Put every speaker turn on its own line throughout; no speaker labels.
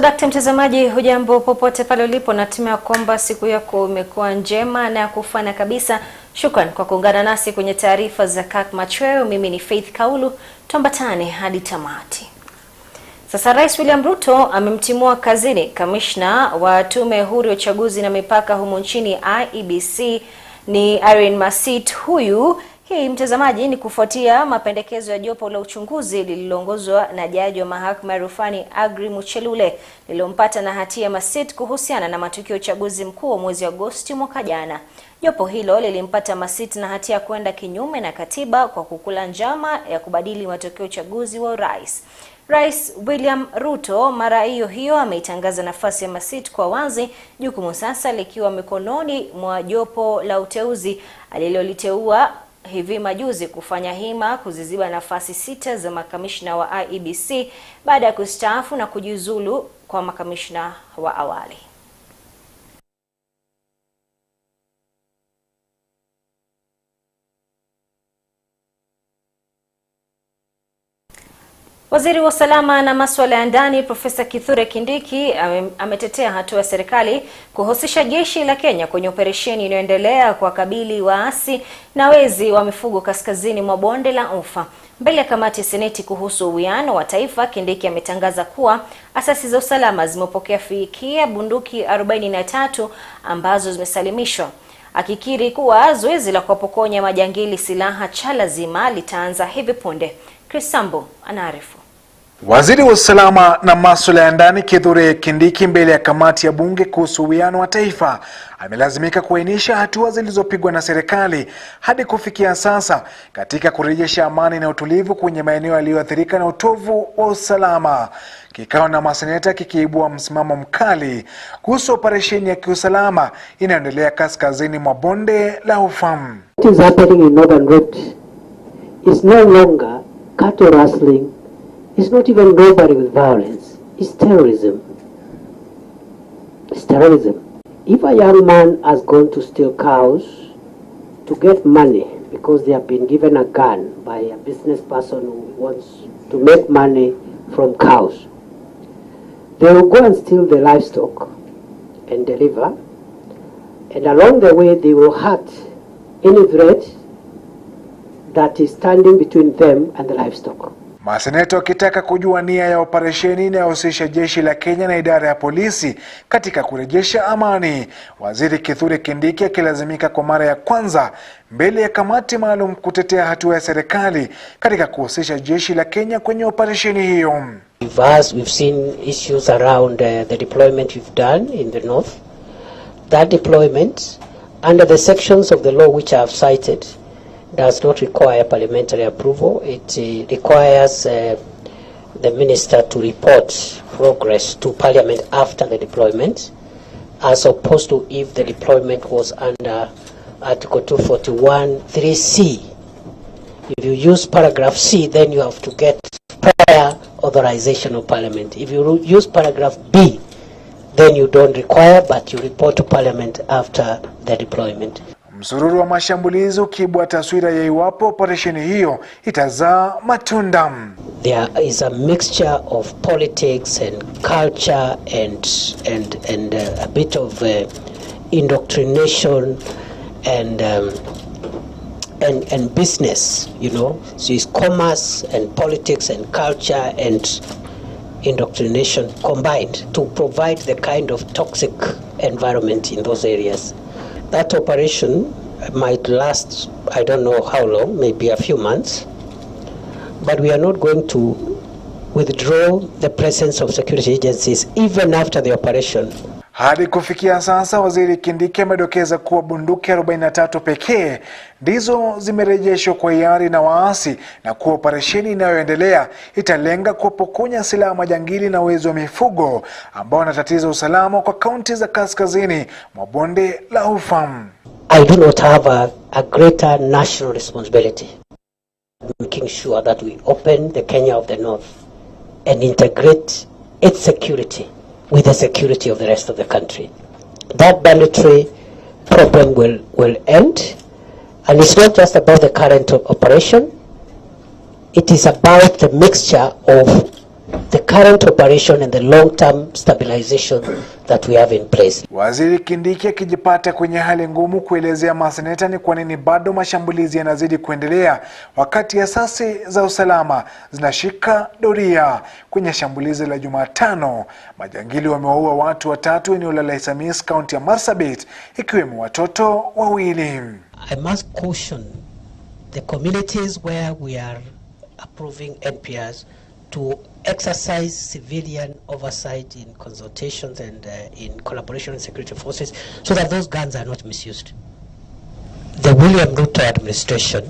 Dakta mtazamaji, hujambo popote pale ulipo, natumai kwamba siku yako imekuwa njema na kufana kabisa. Shukran kwa kuungana nasi kwenye taarifa za Kirk Machweo. Mimi ni Faith Kaulu, tuambatane hadi tamati. Sasa Rais William Ruto amemtimua kazini kamishna wa tume huru ya uchaguzi na mipaka humu nchini IEBC ni Irene Masit. Hii mtazamaji ni kufuatia mapendekezo ya jopo la uchunguzi lililoongozwa na jaji wa mahakama ya rufani Agri Muchelule lilompata na hatia Masit kuhusiana na matukio ya uchaguzi mkuu wa mwezi Agosti mwaka jana. Jopo hilo lilimpata Masit na hatia kwenda kinyume na katiba kwa kukula njama ya kubadili matokeo ya uchaguzi wa urais. Rais William Ruto mara hiyo ameitangaza nafasi ya Masit kwa wazi, jukumu sasa likiwa mikononi mwa jopo la uteuzi aliloliteua hivi majuzi kufanya hima kuziziba nafasi 6 za makamishna wa IEBC baada ya kustaafu na kujiuzulu kwa makamishna wa awali. Waziri wa usalama na masuala ya ndani Profesa Kithure Kindiki ametetea hatua ya serikali kuhusisha jeshi la Kenya kwenye operesheni inayoendelea kwa kabili waasi na wezi wa mifugo kaskazini mwa bonde la Ufa. Mbele ya kamati ya Seneti kuhusu uwiano wa taifa, Kindiki ametangaza kuwa asasi za usalama zimepokea fikia bunduki 43 ambazo zimesalimishwa, akikiri kuwa zoezi la kuwapokonya majangili silaha cha lazima litaanza hivi punde. Krisambo anaarifu.
Waziri wa usalama na masuala ya ndani Kithure Kindiki mbele ya kamati ya bunge kuhusu uwiano wa taifa amelazimika kuainisha hatua zilizopigwa na serikali hadi kufikia sasa katika kurejesha amani na utulivu kwenye maeneo yaliyoathirika na utovu wa usalama. Kikao na maseneta kikiibua msimamo mkali kuhusu operesheni ya kiusalama inayoendelea kaskazini mwa bonde la Ufa.
What is happening in Northern Road is no longer cattle rustling. It's not even robbery with violence. It's terrorism. It's terrorism. If a young man has gone to steal cows to get money because they have been given a gun by a business person who wants to make money from cows, they will go and steal the livestock and deliver. And along the way, they will hurt any threat that is standing between them and the livestock.
Maseneta wakitaka kujua nia ya operesheni inayohusisha jeshi la Kenya na idara ya polisi katika kurejesha amani. Waziri Kithure Kindiki akilazimika kwa mara ya kwanza mbele ya kamati maalum kutetea hatua ya serikali katika kuhusisha jeshi la Kenya kwenye operesheni hiyo.
We've seen issues around the deployment we've done in the north. That deployment, under the sections of the law which I have cited, does not require parliamentary approval. It requires the minister to report progress to parliament after the deployment, as opposed to if the deployment was under Article 241 3C. If you use paragraph C, then you have to get prior authorization of parliament. If you use paragraph B, then you don't require, but you report to parliament after the deployment.
Msururu wa mashambulizi ukiibua taswira ya iwapo operesheni hiyo itazaa matunda.
There is a mixture of politics and culture and a bit of indoctrination and business, you know. So it's commerce and politics and culture and indoctrination combined to provide the kind of toxic environment in those areas. That operation might last, I don't know how long, maybe a few months, but we are not going to withdraw the presence of security agencies even after the operation.
Hadi kufikia sasa, Waziri Kindiki amedokeza kuwa bunduki 43 pekee ndizo zimerejeshwa kwa hiari na waasi na kuwa operesheni inayoendelea italenga kuwapokonya silaha majangili na wezi wa mifugo ambao wanatatiza usalama kwa kaunti za kaskazini mwa bonde la Ufa.
I do not have a greater national responsibility making sure that we open the Kenya of the North and integrate its security with the security of the rest of the country. That banditry problem will end, and it's not just about the current operation, it is about the mixture of the current operation and the long-term stabilization that we have in place.
Waziri Kindiki akijipata kwenye hali ngumu kuelezea maseneta ni kwa nini bado mashambulizi yanazidi kuendelea wakati asasi za usalama zinashika doria. Kwenye shambulizi la Jumatano, majangili wamewaua watu watatu eneo la Laisamis, kaunti ya Marsabit, ikiwemo watoto wawili.
I must caution the communities where we are approving NPRs to exercise civilian oversight in consultations and in collaboration with security forces so that those guns are not misused. The William Ruto administration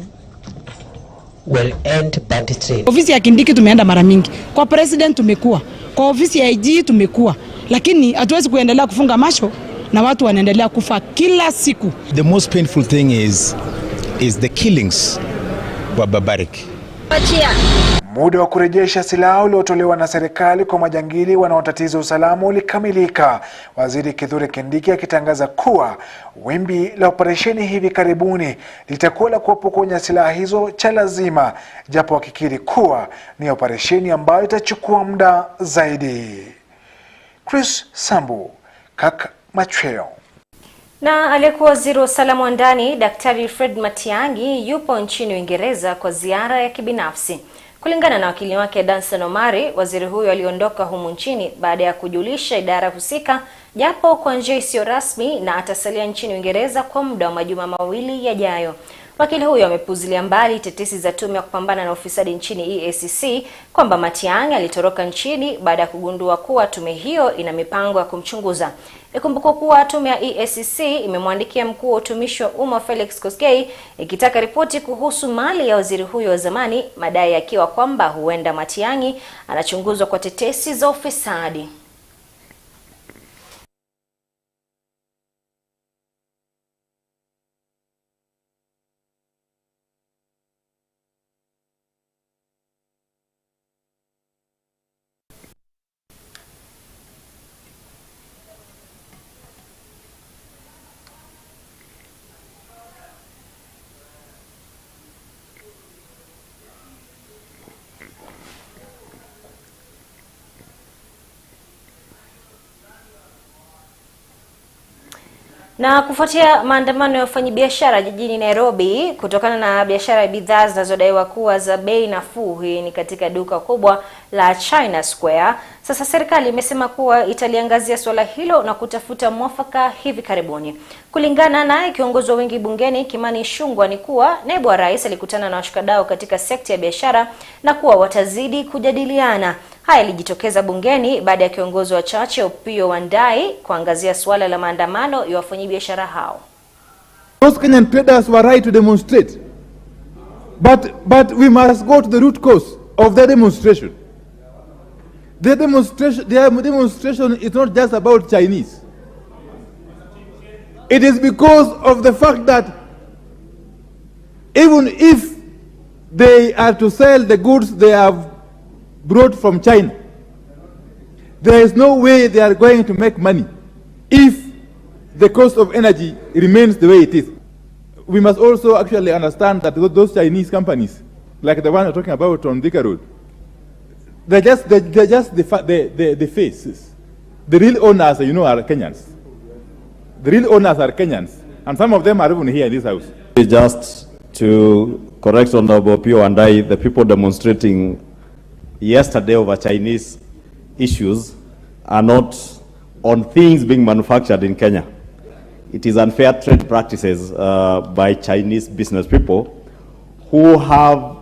will end banditry.
Ofisi ya Kindiki tumeenda mara mingi, kwa president tumekuwa, kwa ofisi ya IG tumekuwa, lakini hatuwezi kuendelea kufunga macho na watu wanaendelea kufa kila siku.
The most painful thing is the killings were barbaric.
Muda wa kurejesha silaha uliotolewa na serikali kwa majangili wanaotatiza usalama ulikamilika. Waziri Kithure Kindiki akitangaza kuwa wimbi la operesheni hivi karibuni litakuwa la kuwapokonya silaha hizo cha lazima, japo akikiri kuwa ni operesheni ambayo itachukua muda zaidi. Chris Sambu, Kirk Machweo.
Na aliyekuwa waziri wa usalama wa ndani Daktari Fred Matiang'i yupo nchini Uingereza kwa ziara ya kibinafsi. Kulingana na wakili wake Danson Omari, waziri huyo aliondoka humu nchini baada ya kujulisha idara husika japo kwa njia isiyo rasmi, na atasalia nchini Uingereza kwa muda wa majuma mawili yajayo. Wakili huyo amepuzilia mbali tetesi za tume ya kupambana na ufisadi nchini EACC kwamba Matiang'i alitoroka nchini baada ya kugundua kuwa tume hiyo ina mipango ya kumchunguza. Ikumbukwe kuwa tume ya EACC imemwandikia mkuu wa utumishi wa umma Felix Koskei ikitaka ripoti kuhusu mali ya waziri huyo wa zamani, madai yakiwa kwamba huenda Matiang'i anachunguzwa kwa tetesi za ufisadi. Na kufuatia maandamano ya wafanyabiashara jijini Nairobi kutokana na biashara ya bidhaa zinazodaiwa kuwa za bei nafuu, hii ni katika duka kubwa la China Square, sasa serikali imesema kuwa italiangazia swala hilo na kutafuta mwafaka hivi karibuni. Kulingana naye kiongozi wa wengi bungeni Kimani Ichung'wah ni kuwa naibu wa rais alikutana na washikadau katika sekta ya biashara na kuwa watazidi kujadiliana. Haya yalijitokeza bungeni baada ya kiongozi wa chache Opiyo Wandayi kuangazia swala la maandamano ya wafanyabiashara hao.
Those Kenyan traders were right to demonstrate, but we must go to the root cause of their demonstration. Their demonstration is not just about Chinese. It is because of the fact that even if they are to sell the goods they have brought from China, there is no way they are going to make money if the cost of energy remains the way it is. We must also actually understand that those Chinese companies, like the one we're talking about on Thika Road, they're just the faces. The real owners, you know, are Kenyans. The real owners are Kenyans, and some of them are even here in this house.
Just to correct Honorable Opiyo Wandayi, the people demonstrating yesterday over Chinese issues are not on things being manufactured in Kenya. It is unfair trade practices by Chinese business people who have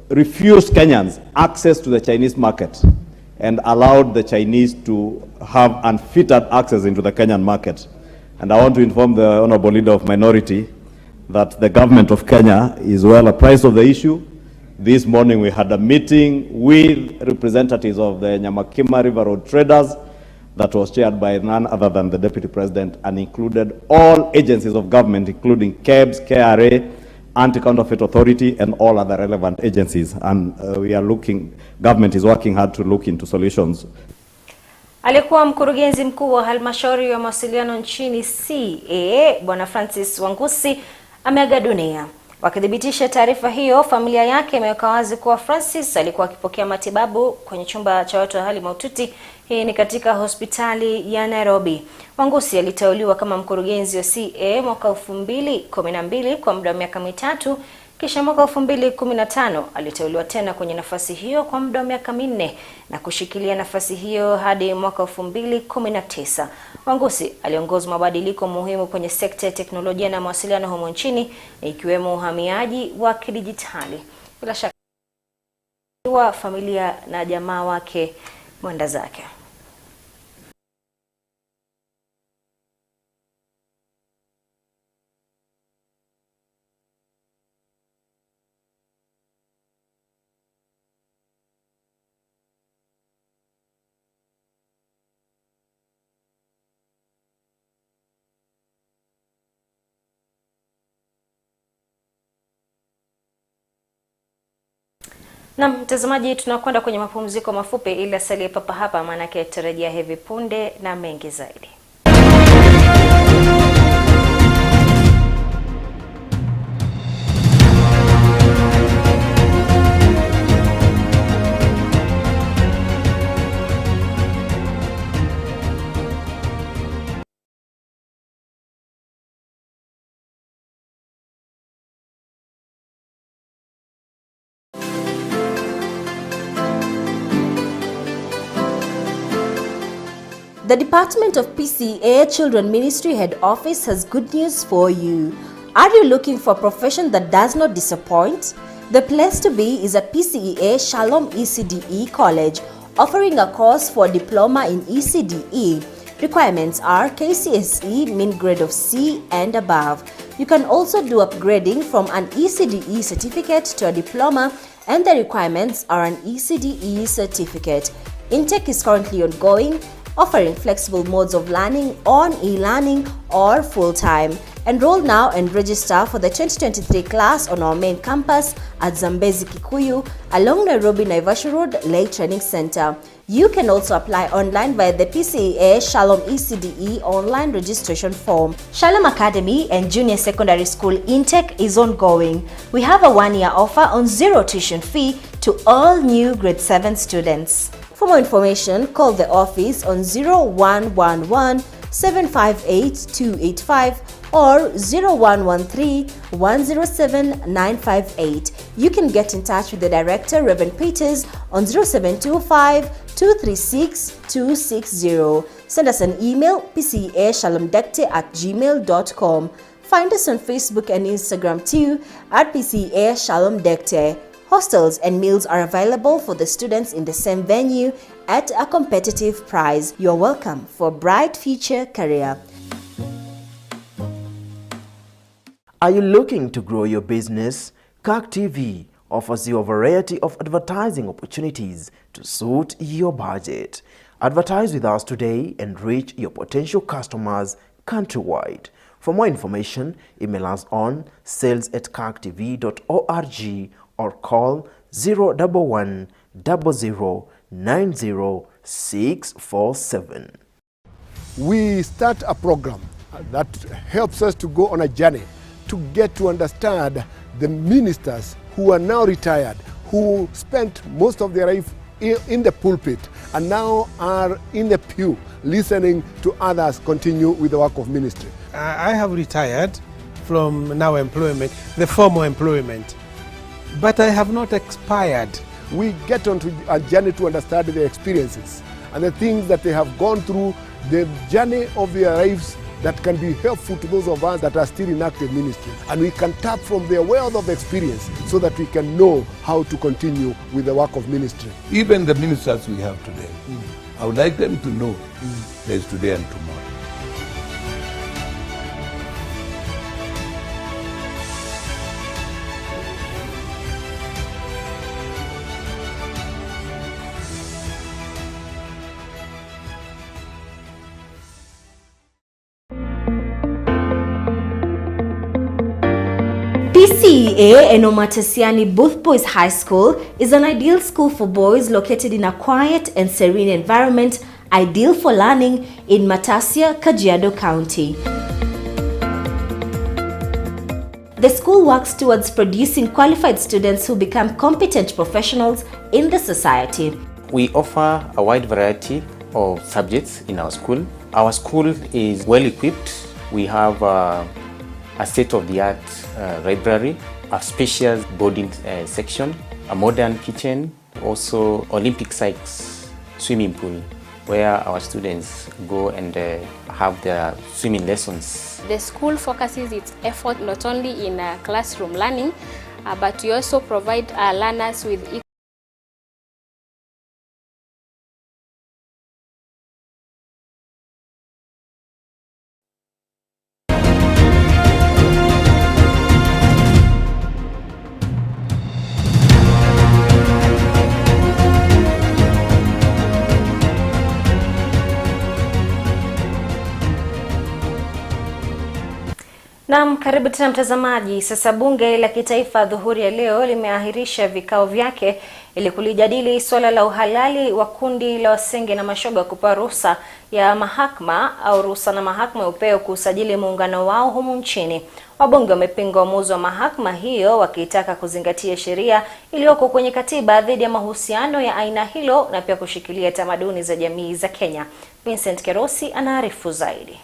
refused Kenyans access to the Chinese market and allowed the Chinese to have unfettered access into the Kenyan market. And I want to inform the Honorable Leader of Minority that the government of Kenya is well apprised of the issue. This morning we had a meeting with representatives of the Nyamakima River Road traders that was chaired by none other than the Deputy President and included all agencies of government, including KEBS, KRA, Anti-Counterfeit Authority, and all other relevant agencies. And government is working hard to look into solutions.
Alikuwa mkurugenzi mkuu wa halmashauri ya mawasiliano nchini CA, Bwana Francis Wangusi, ameaga dunia. Wakithibitisha taarifa hiyo, familia yake imeweka wazi kuwa Francis alikuwa akipokea matibabu kwenye chumba cha watu wa hali mahututi. Hii ni katika hospitali ya Nairobi. Wangusi aliteuliwa kama mkurugenzi wa CA mwaka 2012 kwa muda wa miaka mitatu, kisha mwaka 2015 aliteuliwa tena kwenye nafasi hiyo kwa muda wa miaka 4 na kushikilia nafasi hiyo hadi mwaka 2019. Wangusi aliongoza mabadiliko muhimu kwenye sekta ya teknolojia na mawasiliano humo nchini, ikiwemo uhamiaji wa kidijitali. Bila shaka wa familia na jamaa wake mwenda zake. Na mtazamaji, tunakwenda kwenye mapumziko mafupi, ili asalie papa hapa, maana yake tarajia hivi punde na mengi zaidi.
The Department of PCA Children Ministry Head Office has good news for you. Are you looking for a profession that does not disappoint? The place to be is at PCEA Shalom ECDE College, offering a course for diploma in ECDE. Requirements are KCSE mean grade of C and above. You can also do upgrading from an ECDE certificate to a diploma, and the requirements are an ECDE certificate. Intake is currently ongoing, offering flexible modes of learning on e-learning or full-time. Enroll now and register for the 2023 class on our main campus at Zambezi Kikuyu along Nairobi Naivasha Road Lake Training Center. You can also apply online via the PCEA Shalom ECDE online registration form. Shalom Academy and Junior Secondary School intake is ongoing. We have a one-year offer on zero tuition fee to all new grade 7 students. For more information, call the office on 0111 758 285 or 0113 107 958. You can get in touch with the director, Reverend Peters, on 0725 236 260. Send us an email, pcashalomdekte@gmail.com. Find us on Facebook and Instagram too at pcashalomdekte. Hostels and meals are available for the students in the same venue at a competitive price. You're welcome for a bright future career.
Are you looking to grow your business? Kirk TV offers you a variety of advertising opportunities to suit your budget. Advertise with us today and reach your potential customers countrywide. For more information, email us on sales@kirktv.org or call 011 00 90 647.
We start a program that helps us to go on a journey to get to understand the ministers who are now retired, who spent most of their life in the pulpit and now are in the pew listening to others continue with the work of ministry.
I have retired from now employment, the formal employment, but I have not expired.
We get onto a journey to understand their experiences and the things that they have gone through, the journey of their lives that can be helpful to those of us that are still in active ministry. And we can tap from their wealth of experience so that we can know how to continue with the work of ministry.
Even the ministers we have today, I would like them to know there is today and tomorrow.
PCEA Enomatesiani Booth Boys High School is an ideal school for boys located in a quiet and serene environment, ideal for learning in Matasia, Kajiado County. The school works towards producing qualified students who become competent professionals in the society.
We offer a wide variety of subjects in our school. Our school is well equipped. We have a state-of-the-art library, a spacious boarding section, a modern kitchen, also Olympic-sized swimming pool where our students go and have their swimming lessons.
The school focuses its effort not only in classroom learning, but we also provide learners with
Naam, karibu tena mtazamaji. Sasa bunge la kitaifa dhuhuri ya leo limeahirisha vikao vyake ili kulijadili swala la uhalali wa kundi la wasenge na mashoga kupewa ruhusa ya mahakama au ruhusa na mahakama upeo kusajili muungano wao humu nchini. Wabunge wamepinga uamuzi wa mahakama hiyo wakitaka kuzingatia sheria iliyoko kwenye katiba dhidi ya mahusiano ya aina hilo na pia kushikilia tamaduni za jamii za Kenya. Vincent Kerosi anaarifu zaidi.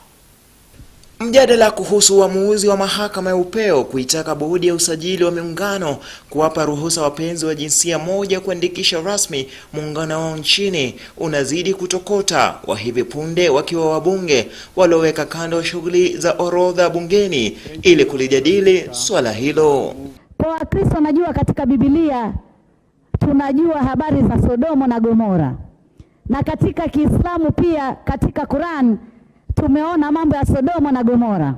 Mjadala kuhusu uamuzi wa mahakama ya upeo kuitaka bodi ya usajili wa muungano kuwapa ruhusa wapenzi wa jinsia moja kuandikisha rasmi muungano wao nchini unazidi kutokota, wa hivi punde wakiwa wabunge walioweka kando shughuli za orodha bungeni ili kulijadili swala hilo.
Kwa Wakristo najua katika Biblia tunajua habari za Sodomo na Gomora. Na katika Kiislamu pia katika Quran tumeona mambo ya Sodomo na Gomora.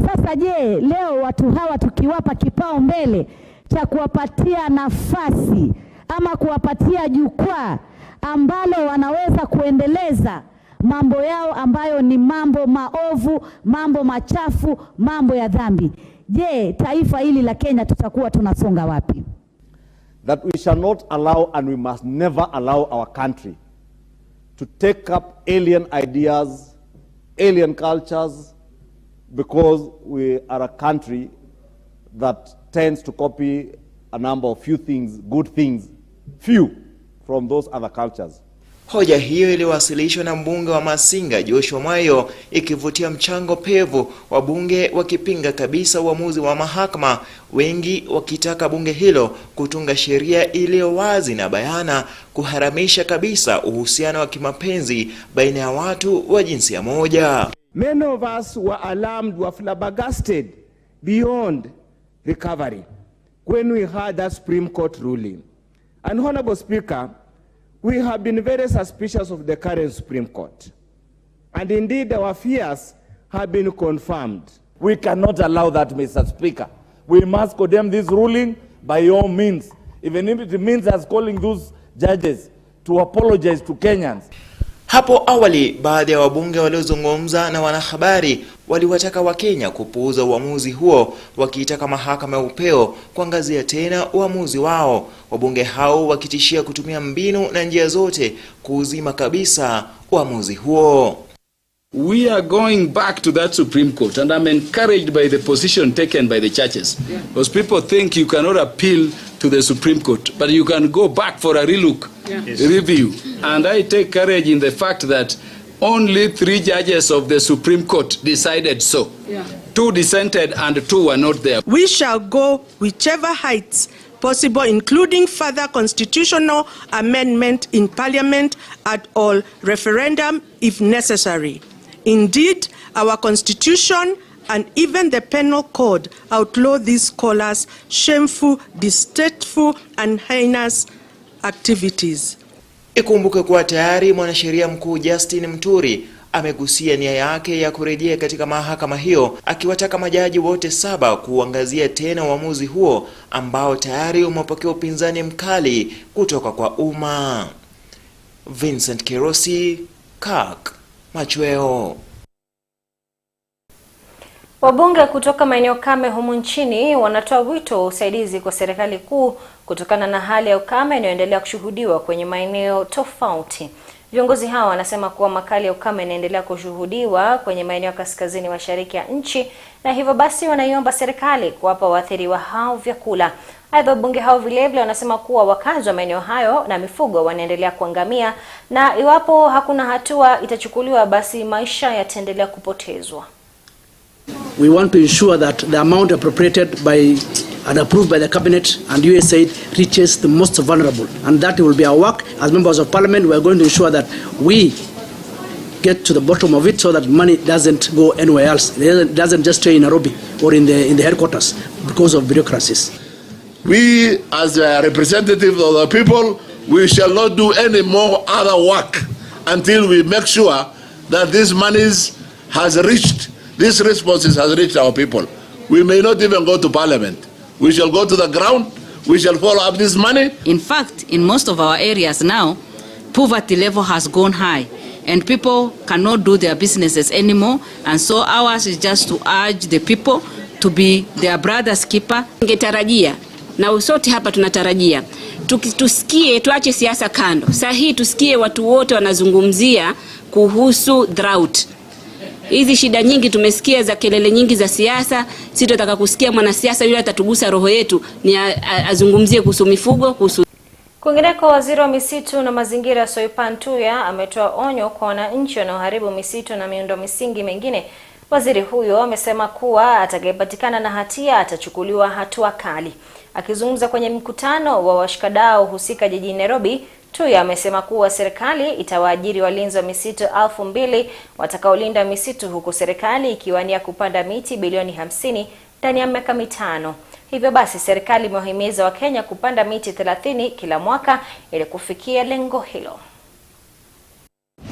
Sasa je, leo watu hawa tukiwapa kipao mbele cha kuwapatia nafasi ama kuwapatia jukwaa ambalo wanaweza kuendeleza mambo yao ambayo ni mambo maovu, mambo machafu, mambo ya dhambi, je, taifa hili la Kenya tutakuwa tunasonga wapi?
That we shall not allow and we must never allow our country to take up alien ideas, alien cultures, because we are a country that tends to copy a number of good things, few from those other cultures.
Hoja hiyo iliwasilishwa na mbunge wa Masinga Joshua Mwayo ikivutia mchango pevu, wabunge wakipinga kabisa uamuzi wa mahakama, wengi wakitaka bunge hilo kutunga sheria iliyo wazi na bayana kuharamisha kabisa uhusiano wa kimapenzi baina ya watu wa jinsia moja.
Many of us were alarmed, were flabbergasted beyond recovery when we heard that Supreme Court ruling. And Honorable Speaker, we have been very suspicious of the current Supreme Court. And indeed, our fears have been confirmed.
We cannot allow that, Mr. Speaker. We must condemn this ruling by all means, even if it means us calling those judges to apologize to Kenyans.
Hapo awali, baadhi ya wabunge waliozungumza na wanahabari waliwataka Wakenya kupuuza uamuzi huo, wakiitaka mahakama ya upeo kuangazia tena uamuzi wao. Wabunge hao wakitishia kutumia mbinu na njia zote kuuzima kabisa uamuzi huo.
We are going back to that Supreme Court, and I'm encouraged by the position taken by the churches. Because people think you cannot appeal to the Supreme Court, but you can go back for a relook, review. And I take courage in the fact that only 3 judges of the Supreme Court decided so. 2 dissented and 2 were not there.
We shall go whichever heights possible, including further constitutional amendment in Parliament at all referendum if necessary. Indeed, our Constitution and even the Penal Code outlaw these scholars' shameful, distasteful and heinous activities.
Ikumbuke kuwa tayari mwanasheria mkuu Justin Muturi amegusia nia yake ya kurejea katika mahakama hiyo, akiwataka majaji wote 7 kuangazia tena uamuzi huo ambao tayari umepokea upinzani mkali kutoka kwa umma. Vincent Kerosi, Kirk Machweo.
Wabunge kutoka maeneo kame humu nchini wanatoa wito wa usaidizi kwa serikali kuu kutokana na hali ya ukame inayoendelea kushuhudiwa kwenye maeneo tofauti. Viongozi hao wanasema kuwa makali ya ukame yanaendelea kushuhudiwa kwenye maeneo kaskazini mashariki ya nchi, na hivyo basi wanaiomba serikali kuwapa waathiriwa hao vyakula. Aidha, wabunge hao vilevile wanasema kuwa wakazi wa maeneo hayo na mifugo wanaendelea kuangamia, na iwapo hakuna hatua itachukuliwa basi maisha yataendelea kupotezwa.
We want to ensure that the amount appropriated by and approved by the cabinet and USAID reaches the most vulnerable, and that will be our work as members of parliament. We are going to ensure that we get to the bottom of it so that money doesn't go anywhere else. It doesn't just stay in Nairobi or in the headquarters because of bureaucracies.
We, as representatives of the people, we shall not do any more other work until we make sure that these monies has reached, these responses has reached our people. We may not even go to parliament. We shall go to the ground. We shall follow up this money.
In fact, in most of our areas now, poverty level has gone high and people cannot do their businesses anymore. And so ours is just to urge the people to be their brother's keeper.
Ningetarajia na usote hapa tunatarajia tusikie, tuache siasa kando. Sasa hii tusikie watu wote wanazungumzia kuhusu drought. Hizi shida nyingi tumesikia za kelele nyingi za siasa, sisi tunataka kusikia mwanasiasa yule atatugusa roho yetu ni azungumzie kuhusu mifugo, kuhusu.
Kwingineko, waziri wa misitu na mazingira Soipan Tuya ametoa onyo kwa wananchi wanaoharibu misitu na miundo misingi mengine. Waziri huyo amesema kuwa atakayepatikana na hatia atachukuliwa hatua kali. Akizungumza kwenye mkutano wa washikadau husika jijini Nairobi, Tuya amesema kuwa serikali itawaajiri walinzi wa misitu 2,000 watakaolinda misitu, huku serikali ikiwania kupanda miti bilioni 50 ndani ya miaka 5. Hivyo basi serikali imewahimiza Wakenya kupanda miti 30 kila mwaka ili kufikia lengo hilo.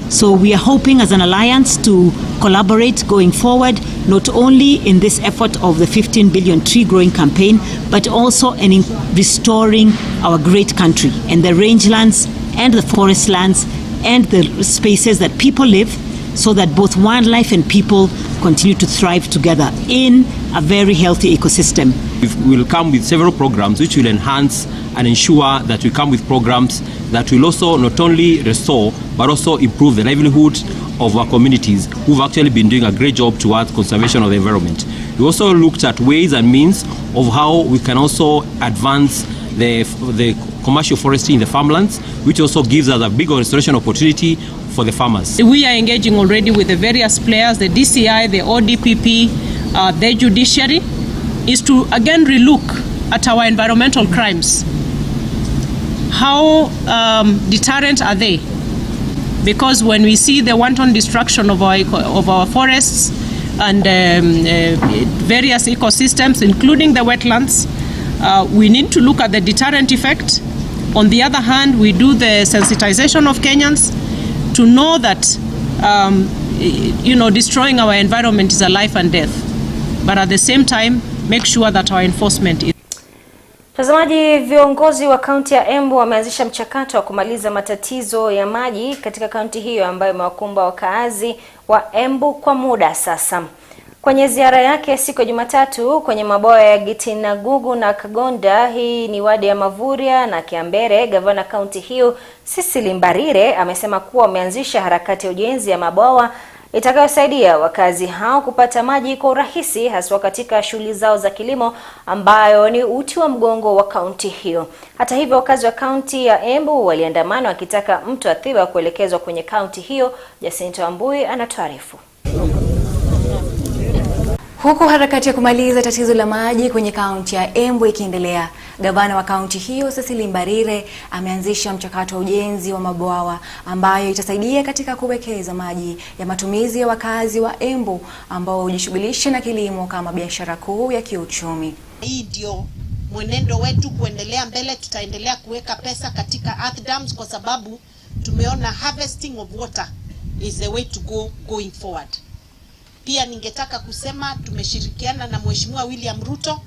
So we are hoping as an alliance to collaborate going forward, not only in this effort of the 15 billion tree growing campaign, but also in restoring our great country and the rangelands and the forest lands and the spaces that people live, so that both wildlife and people continue to thrive together in a very healthy ecosystem.
We will come with several programs which will enhance and ensure that we come with programs that will also not only restore but also improve the livelihood of our communities who've actually been doing a great job towards conservation of the environment. We also looked at ways and means of how we can also advance the commercial forestry in the farmlands, which also gives us a bigger restoration opportunity for the farmers.
We are engaging already with the various players, the DCI, the ODPP, the judiciary, is to again relook at our environmental crimes. How deterrent are they? Because when we see the wanton destruction of our forests and various ecosystems, including the wetlands, we need to look at the deterrent effect. On the other hand, we do the sensitization of Kenyans to know that destroying our environment is a life and death, but at the same time make sure that our enforcement is.
Mtazamaji, viongozi wa kaunti ya Embu wameanzisha mchakato wa kumaliza matatizo ya maji katika kaunti hiyo ambayo imewakumba wakaazi wa Embu kwa muda sasa. Kwenye ziara yake siku ya Jumatatu kwenye mabwawa ya Gitinagugu na Kagonda, hii ni wadi ya Mavuria na Kiambere, gavana kaunti hiyo Cecily Mbarire amesema kuwa wameanzisha harakati ya ujenzi ya mabwawa itakayosaidia wakazi hao kupata maji kwa urahisi, haswa katika shughuli zao za kilimo ambayo ni uti wa mgongo wa kaunti hiyo. Hata hivyo, wakazi wa kaunti ya Embu waliandamana wakitaka mto Athiba kuelekezwa kwenye kaunti hiyo. Jacinto Ambui anatuarifu.
Huku harakati ya kumaliza tatizo la maji kwenye kaunti ya Embu ikiendelea, gavana wa kaunti hiyo Cecily Mbarire ameanzisha mchakato wa ujenzi wa mabwawa ambayo itasaidia katika kuwekeza maji ya matumizi ya wakazi wa Embu ambao hujishughulisha na kilimo kama biashara kuu ya kiuchumi.
Hii ndio mwenendo wetu kuendelea mbele. Tutaendelea kuweka pesa katika earth dams kwa sababu tumeona harvesting of water is the way to go going forward. Pia ningetaka kusema tumeshirikiana na Mheshimiwa William Ruto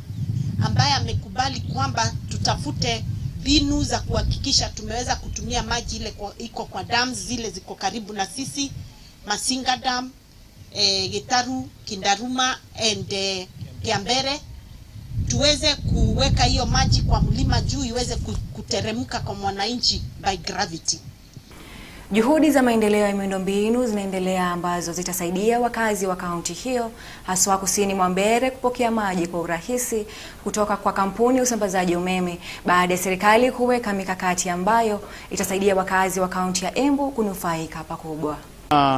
ambaye amekubali kwamba tutafute mbinu za kuhakikisha tumeweza kutumia maji ile iko kwa dams zile ziko karibu na sisi, Masinga Dam, Gitaru, Kindaruma and Kiambere, tuweze kuweka hiyo maji kwa mlima juu iweze kuteremka kwa mwananchi by gravity.
Juhudi za maendeleo ya miundombinu zinaendelea ambazo zitasaidia wakazi wa kaunti hiyo haswa kusini mwa Mbeere kupokea maji kwa urahisi kutoka kwa kampuni ya usambazaji umeme baada ya serikali kuweka mikakati ambayo itasaidia wakazi wa kaunti ya Embu kunufaika pakubwa.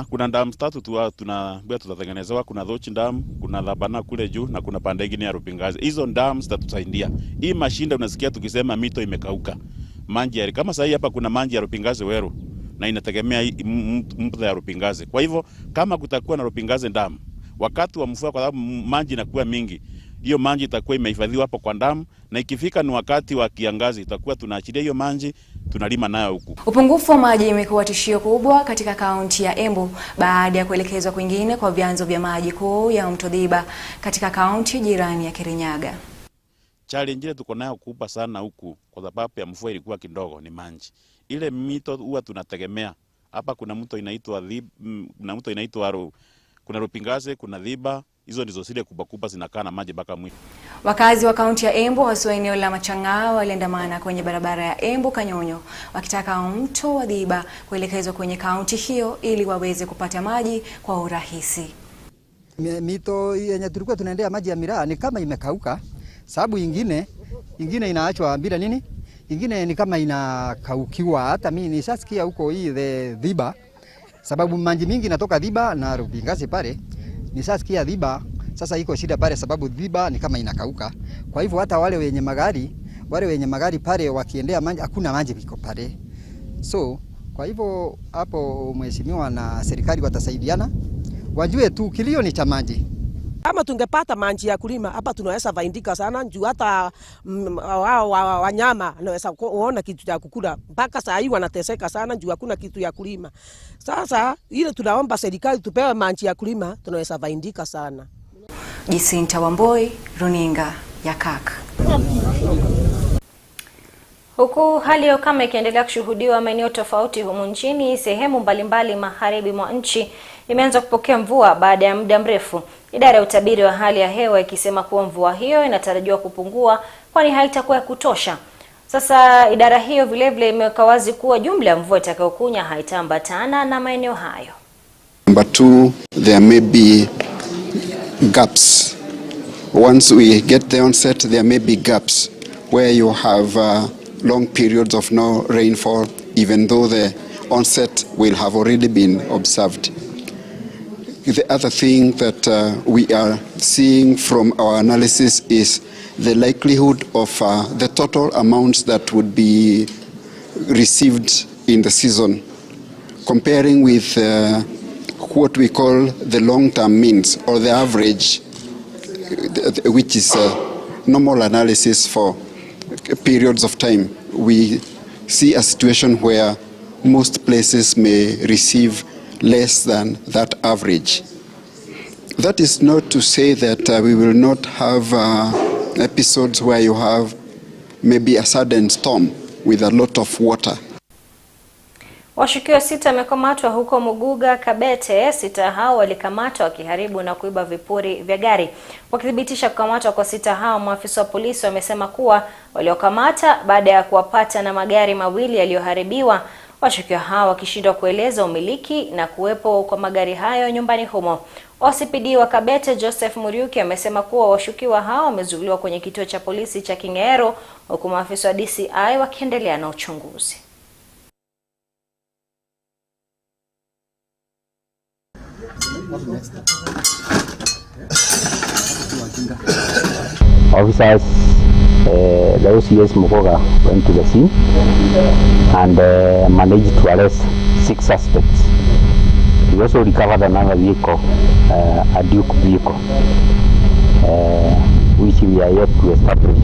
Kuna dams tatu tunaambia tutatengenezewa. Kuna Dhochi Dam, kuna Dhabana kule juu na kuna pande nyingine ya Rupingazi. Hizo dams zitatusaidia. Hii mashinda unasikia tukisema mito imekauka. Manji kama sasa hapa kuna manji ya Rupingazi Weru na inategemea mto ya Rupingazi. Kwa hivyo kama kutakuwa na Rupingazi Dam wakati wa mvua, kwa sababu maji inakuwa mingi, hiyo maji itakuwa imehifadhiwa hapo kwa damu, na ikifika ni wakati wa kiangazi itakuwa tunaachilia hiyo maji tunalima nayo huku.
Upungufu wa maji imekuwa tishio kubwa katika kaunti ya Embu baada ya kuelekezwa kwingine kwa vyanzo vya maji kuu ya mto Dhiba katika kaunti jirani ya Kirinyaga.
Challenge ile tuko nayo kubwa sana huku kwa sababu ya mvua ilikuwa kidogo ni maji. Ile mito huwa tunategemea. Hapa kuna mto inaitwa kuna Rupingazi, kuna Dhiba, hizo ndizo zile kubwa zinakaa na maji mpaka mwisho.
Wakazi wa kaunti ya Embu hasa eneo la Machang'aa waliandamana kwenye barabara ya Embu Kanyonyo wakitaka mto wa Dhiba kuelekezwa kwenye kaunti hiyo ili waweze kupata maji kwa urahisi.
Mito yenye tulikuwa tunaendea maji ya miraa ni kama imekauka, sababu ingine inaachwa bila nini? Ingine ni kama inakaukiwa. Hata mimi nishasikia huko hii Dhiba, sababu maji mingi inatoka Dhiba na Rupingazi pale. Nishasikia Dhiba sasa iko shida pale sababu Dhiba ni kama inakauka. Kwa hivyo hata wale wenye magari pale wakiendea maji hakuna maji biko pale. So kwa hivyo hapo mheshimiwa na serikali watasaidiana. Wajue tu kilio ni cha maji.
Kama tungepata maji ya kulima hapa tunaweza faidika sana, juu hata wanyama wanaweza kuona kitu cha kukula. Mpaka saa hii wanateseka sana juu hakuna kitu ya kulima. Sasa ile tunaomba serikali tupewe maji ya kulima, tunaweza faidika sana.
Jacinta Wamboi, runinga ya KAK.
Huku hali ya ukame ikiendelea kushuhudiwa maeneo tofauti humu nchini, sehemu mbalimbali magharibi mwa nchi imeanza kupokea mvua baada ya muda mrefu. Idara ya utabiri wa hali ya hewa ikisema kuwa mvua hiyo inatarajiwa kupungua kwani haitakuwa ya kutosha. Sasa idara hiyo vilevile imeweka wazi kuwa jumla ya mvua itakayokunya haitaambatana na maeneo hayo.
Number 2, there may be gaps. Once we get the onset, there may be gaps where you have long periods of no rainfall, even though the onset will have already been observed. The other thing that we are seeing from our analysis is the likelihood of the total amounts that would be received in the season, comparing with what we call the long-term means or the average, which is normal analysis for periods of time. We see a situation where most places may receive less than that average. That is not to say that we will not have episodes where you have maybe a sudden storm with a lot of water.
Washukiwa 6 wamekamatwa huko Muguga, Kabete. 6 hao walikamatwa wakiharibu na kuiba vipuri vya gari. Wakithibitisha kukamatwa kwa 6 hao, maafisa wa polisi wamesema kuwa waliokamata baada ya kuwapata na magari mawili yaliyoharibiwa. Washukiwa hao wakishindwa kueleza umiliki na kuwepo kwa magari hayo nyumbani humo. OCPD wa Kabete Joseph Muriuki amesema kuwa washukiwa hao wamezuiliwa kwenye kituo cha polisi cha King'ero huku maafisa wa DCI wakiendelea na uchunguzi.
Officers, the OCS Mukoga went to the scene and managed to arrest 6 suspects. We also recovered another vehicle, a Duke vehicle, which we are yet to establish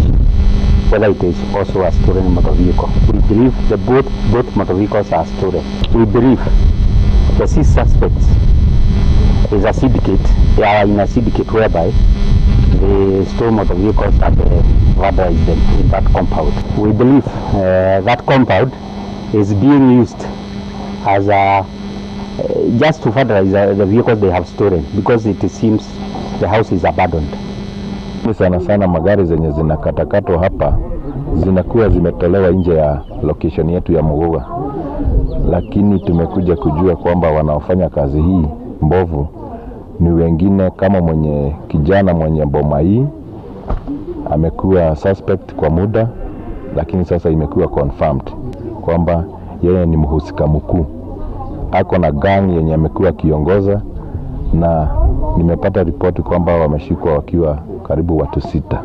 whether it is also a stolen motor vehicle. We believe that both motor vehicles are stolen. We believe the 6 suspects is a syndicate. They are in a syndicate whereby they stole motor vehicles and vandalized them in that compound. We believe that compound is being used as a just to vandalize the vehicles they have stolen because it seems the house is abandoned.
Sana magari zenye zinakatakatwa hapa zinakuwa zimetolewa nje ya location yetu ya Muguga. lakini tumekuja kujua kwamba wanaofanya kazi hii mbovu ni wengine, kama kijana mwenye boma hii amekuwa suspect kwa muda, lakini sasa imekuwa confirmed kwamba yeye ni mhusika mkuu. Ako na gang yenye amekuwa kiongoza, na nimepata ripoti kwamba wameshikwa wakiwa karibu watu 6.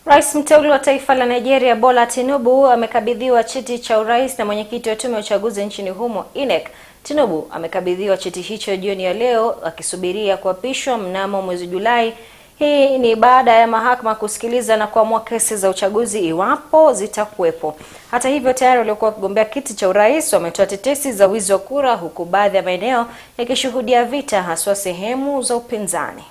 Rais mteule wa taifa la Nigeria Bola Tinubu amekabidhiwa cheti cha urais na mwenyekiti wa tume ya uchaguzi nchini humo INEC. Tinubu amekabidhiwa cheti hicho jioni ya leo akisubiria kuapishwa mnamo mwezi Julai. Hii ni baada ya mahakama kusikiliza na kuamua kesi za uchaguzi iwapo zitakuwepo. Hata hivyo, tayari waliokuwa wakigombea kiti cha urais wametoa tetesi za wizi wa kura, huku baadhi ya maeneo yakishuhudia vita, haswa sehemu za upinzani.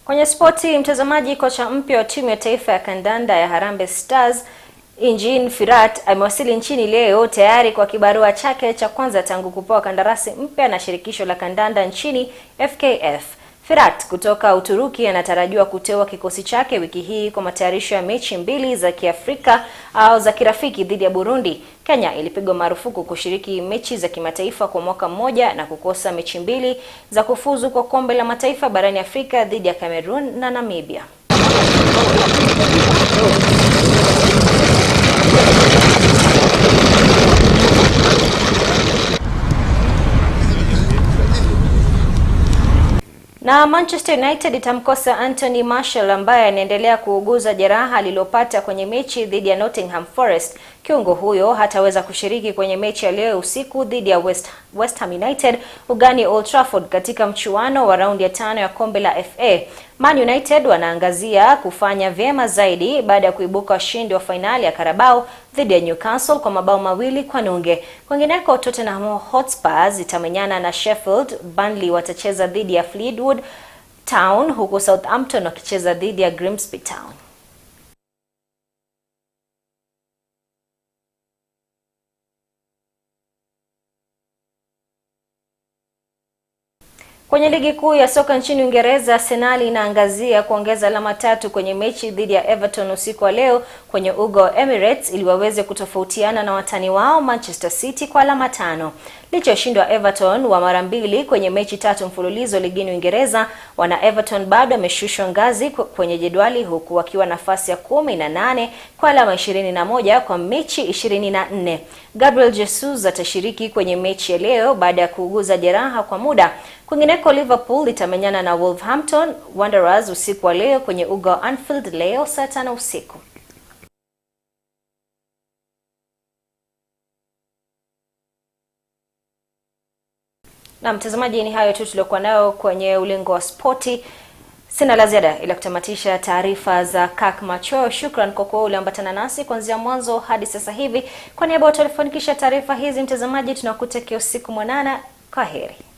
Kwenye spoti, mtazamaji, kocha mpya wa timu ya taifa ya kandanda ya Harambee Stars Injin Firat amewasili nchini leo tayari kwa kibarua chake cha kwanza tangu kupewa kandarasi mpya na shirikisho la kandanda nchini FKF. Firat kutoka Uturuki anatarajiwa kuteua kikosi chake wiki hii kwa matayarisho ya mechi 2 za Kiafrika au za kirafiki dhidi ya Burundi. Kenya ilipigwa marufuku kushiriki mechi za kimataifa kwa mwaka mmoja na kukosa mechi 2 za kufuzu kwa kombe la mataifa barani Afrika dhidi ya Cameroon na Namibia. Na Manchester United itamkosa Anthony Martial ambaye anaendelea kuuguza jeraha alilopata kwenye mechi dhidi ya Nottingham Forest. Kiungo huyo hataweza kushiriki kwenye mechi ya leo usiku dhidi ya West Ham United ugani Old Trafford katika mchuano wa raundi ya 5 ya kombe la FA. Man United wanaangazia kufanya vyema zaidi baada ya kuibuka washindi wa fainali ya Carabao dhidi ya Newcastle kwa mabao 2-0. Kwingineko, Tottenham Hotspur itamenyana na Sheffield, Burnley watacheza dhidi ya Fleetwood Town, huku Southampton wakicheza dhidi ya Grimsby Town. Kwenye ligi kuu ya soka nchini Uingereza, Arsenal inaangazia kuongeza alama 3 kwenye mechi dhidi ya Everton usiku wa leo kwenye uga wa Emirates ili waweze kutofautiana na watani wao Manchester City kwa alama 5. Licha ya ushindi wa Everton wa mara 2 kwenye mechi 3 mfululizo ligini Uingereza, wana Everton bado wameshushwa ngazi kwenye jedwali huku wakiwa nafasi ya 18 kwa alama 21 kwa mechi 24. Gabriel Jesus atashiriki kwenye mechi ya leo baada ya kuuguza jeraha kwa muda. Kwingineko, Liverpool itamenyana na Wolverhampton Wanderers usiku wa leo kwenye uga wa Anfield leo saa 5 usiku. Na mtazamaji, ni hayo tu tuliokuwa nayo kwenye ulingo wa spoti. Sina la ziada ila kutamatisha taarifa za Kirk Machweo. Shukran kwa kuwa uliambatana nasi kuanzia mwanzo hadi sasa hivi. Kwa niaba ya walifanikisha taarifa hizi, mtazamaji, tunakutakia usiku mwanana. Kwaheri.